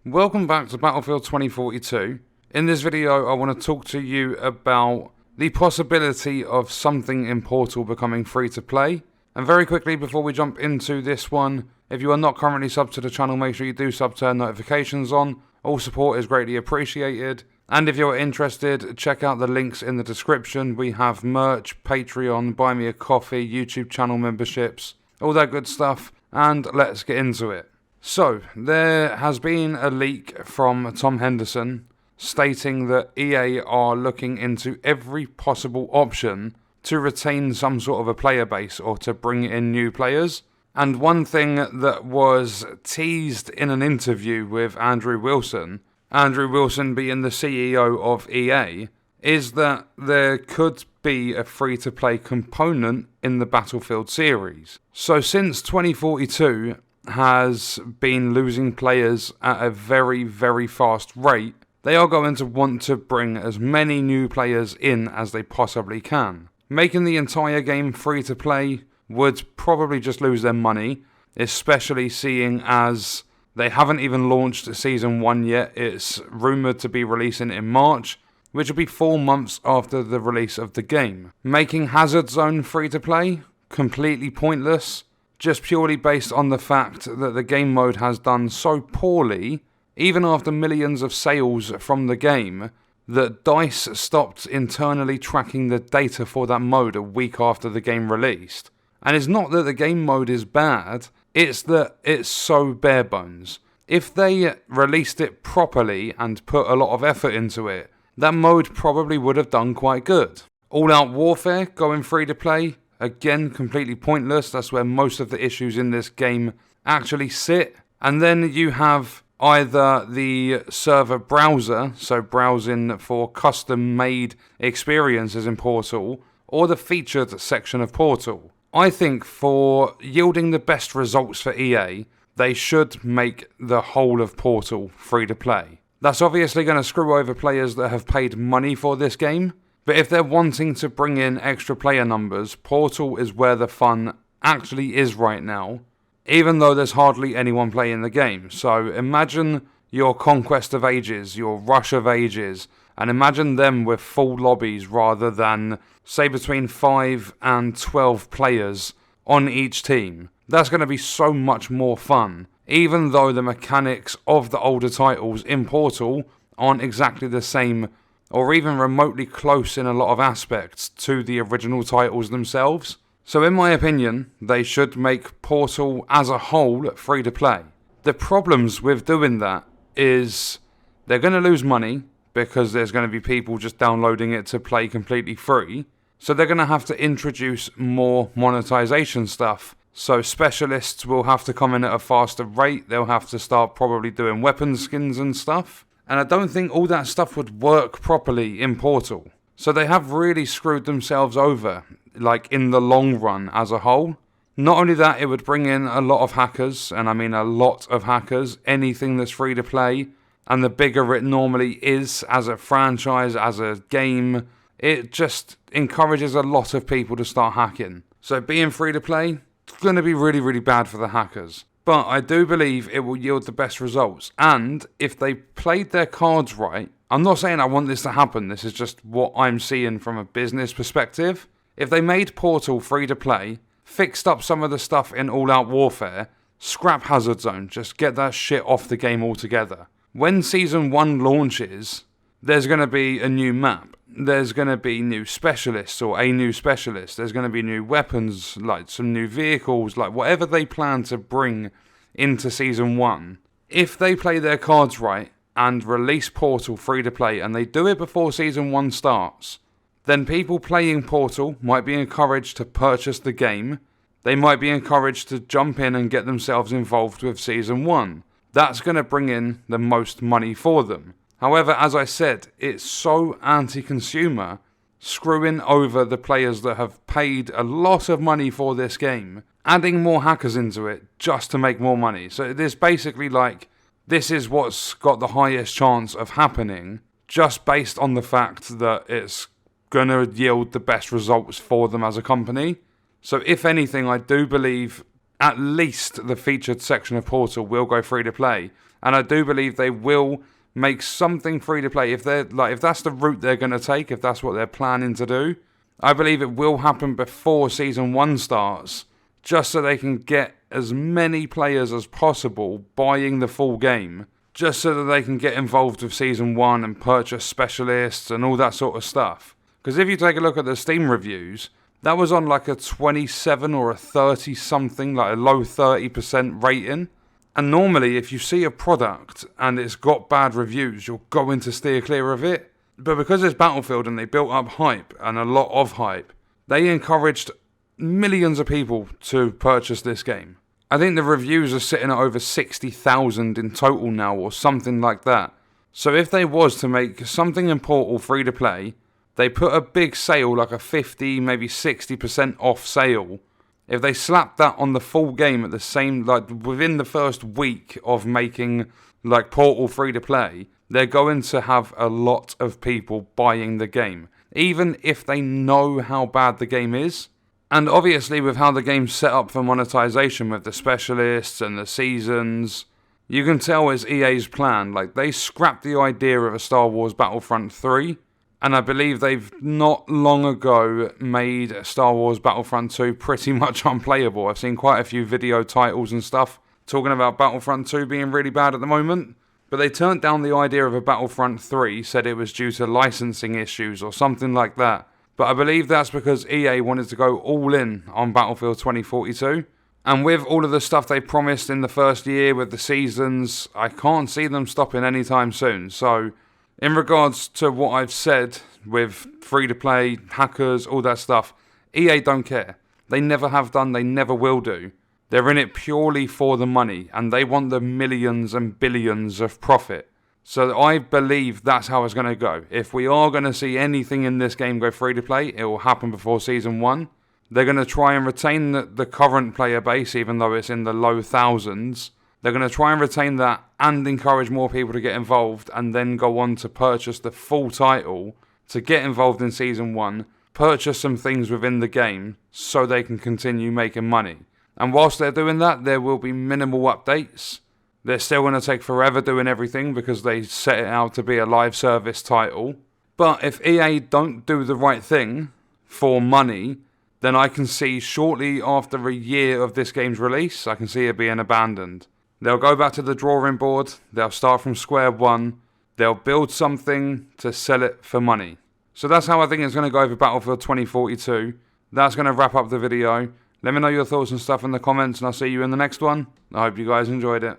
Welcome back to Battlefield 2042. In this video I want to talk to you about the possibility of something in Portal becoming free to play. And very quickly before we jump into this one, if you are not currently subbed to the channel, make sure you do sub, turn notifications on. All support is greatly appreciated. And if you're interested, check out the links in the description. We have merch, Patreon, Buy Me a Coffee, YouTube channel memberships, all that good stuff. And let's get into it. So, there has been a leak from Tom Henderson stating that EA are looking into every possible option to retain some sort of a player base or to bring in new players. And one thing that was teased in an interview with Andrew Wilson being the CEO of EA, is that there could be a free-to-play component in the Battlefield series. So since 2042 has been losing players at a very, very fast rate, they are going to want to bring as many new players in as they possibly can. Making the entire game free-to-play would probably just lose their money, especially seeing as they haven't even launched Season 1 yet. It's rumoured to be releasing in March, which will be 4 months after the release of the game. Making Hazard Zone free-to-play? Completely pointless, just purely based on the fact that the game mode has done so poorly, even after millions of sales from the game, that DICE stopped internally tracking the data for that mode a week after the game released. And it's not that the game mode is bad, it's that it's so bare bones. If they released it properly and put a lot of effort into it, that mode probably would have done quite good. All Out Warfare going free to play, again completely pointless. That's where most of the issues in this game actually sit. And then you have either the server browser, so browsing for custom made experiences in Portal, or the featured section of Portal. I think for yielding the best results for EA, they should make the whole of Portal free to play. That's obviously going to screw over players that have paid money for this game, but if they're wanting to bring in extra player numbers, Portal is where the fun actually is right now, even though there's hardly anyone playing the game. So imagine your Conquest of Ages, your Rush of Ages, and imagine them with full lobbies rather than, say, between 5 and 12 players on each team. That's going to be so much more fun, even though the mechanics of the older titles in Portal aren't exactly the same or even remotely close in a lot of aspects to the original titles themselves. So in my opinion, they should make Portal as a whole free to play. The problems with doing that is they're going to lose money, because there's going to be people just downloading it to play completely free. So they're going to have to introduce more monetization stuff. So specialists will have to come in at a faster rate. They'll have to start probably doing weapon skins and stuff. And I don't think all that stuff would work properly in Portal. So they have really screwed themselves over, like in the long run as a whole. Not only that, it would bring in a lot of hackers, and I mean a lot of hackers. Anything that's free to play, and the bigger it normally is as a franchise, as a game, it just encourages a lot of people to start hacking. So being free to play, it's going to be really, really bad for the hackers. But I do believe it will yield the best results. And if they played their cards right, I'm not saying I want this to happen, this is just what I'm seeing from a business perspective. If they made Portal free to play, fixed up some of the stuff in All Out Warfare, scrap Hazard Zone, just get that shit off the game altogether. When Season 1 launches, there's going to be a new map. There's going to be new specialists or a new specialist. There's going to be new weapons, like some new vehicles, like whatever they plan to bring into Season 1. If they play their cards right and release Portal free to play, and they do it before Season 1 starts, then people playing Portal might be encouraged to purchase the game. They might be encouraged to jump in and get themselves involved with Season 1. That's going to bring in the most money for them. However, as I said, it's so anti-consumer, screwing over the players that have paid a lot of money for this game, adding more hackers into it just to make more money. So there's basically like, this is what's got the highest chance of happening, just based on the fact that it's going to yield the best results for them as a company. So if anything, I do believe at least the featured section of Portal will go free to play. And I do believe they will make something free to play. If that's the route they're going to take, if that's what they're planning to do, I believe it will happen before Season 1 starts, just so they can get as many players as possible buying the full game, just so that they can get involved with Season 1 and purchase specialists and all that sort of stuff. Because if you take a look at the Steam reviews, that was on like a 27 or a 30 something, like a low 30% rating. And normally if you see a product and it's got bad reviews, you're going to steer clear of it. But because it's Battlefield and they built up hype, and a lot of hype, they encouraged millions of people to purchase this game. I think the reviews are sitting at over 60,000 in total now, or something like that. So if they was to make something in Portal free to play, they put a big sale, like a 50, maybe 60% off sale. If they slapped that on the full game at the same, like within the first week of making like Portal free to play, they're going to have a lot of people buying the game, even if they know how bad the game is. And obviously with how the game's set up for monetization with the specialists and the seasons, you can tell it's EA's plan. Like, they scrapped the idea of a Star Wars Battlefront 3, and I believe they've not long ago made Star Wars Battlefront 2 pretty much unplayable. I've seen quite a few video titles and stuff talking about Battlefront 2 being really bad at the moment. But they turned down the idea of a Battlefront 3, said it was due to licensing issues or something like that. But I believe that's because EA wanted to go all in on Battlefield 2042. And with all of the stuff they promised in the first year with the seasons, I can't see them stopping anytime soon. So, in regards to what I've said with free-to-play, hackers, all that stuff, EA don't care. They never have done, they never will do. They're in it purely for the money, and they want the millions and billions of profit. So I believe that's how it's going to go. If we are going to see anything in this game go free to play, it will happen before Season 1. They're going to try and retain the current player base, even though it's in the low thousands. They're going to try and retain that and encourage more people to get involved, and then go on to purchase the full title to get involved in Season 1, purchase some things within the game so they can continue making money. And whilst they're doing that, there will be minimal updates. They're still going to take forever doing everything because they set it out to be a live service title. But if EA don't do the right thing for money, then I can see shortly after a year of this game's release, I can see it being abandoned. They'll go back to the drawing board, they'll start from square one, they'll build something to sell it for money. So that's how I think it's going to go over Battlefield 2042. That's going to wrap up the video. Let me know your thoughts and stuff in the comments, and I'll see you in the next one. I hope you guys enjoyed it.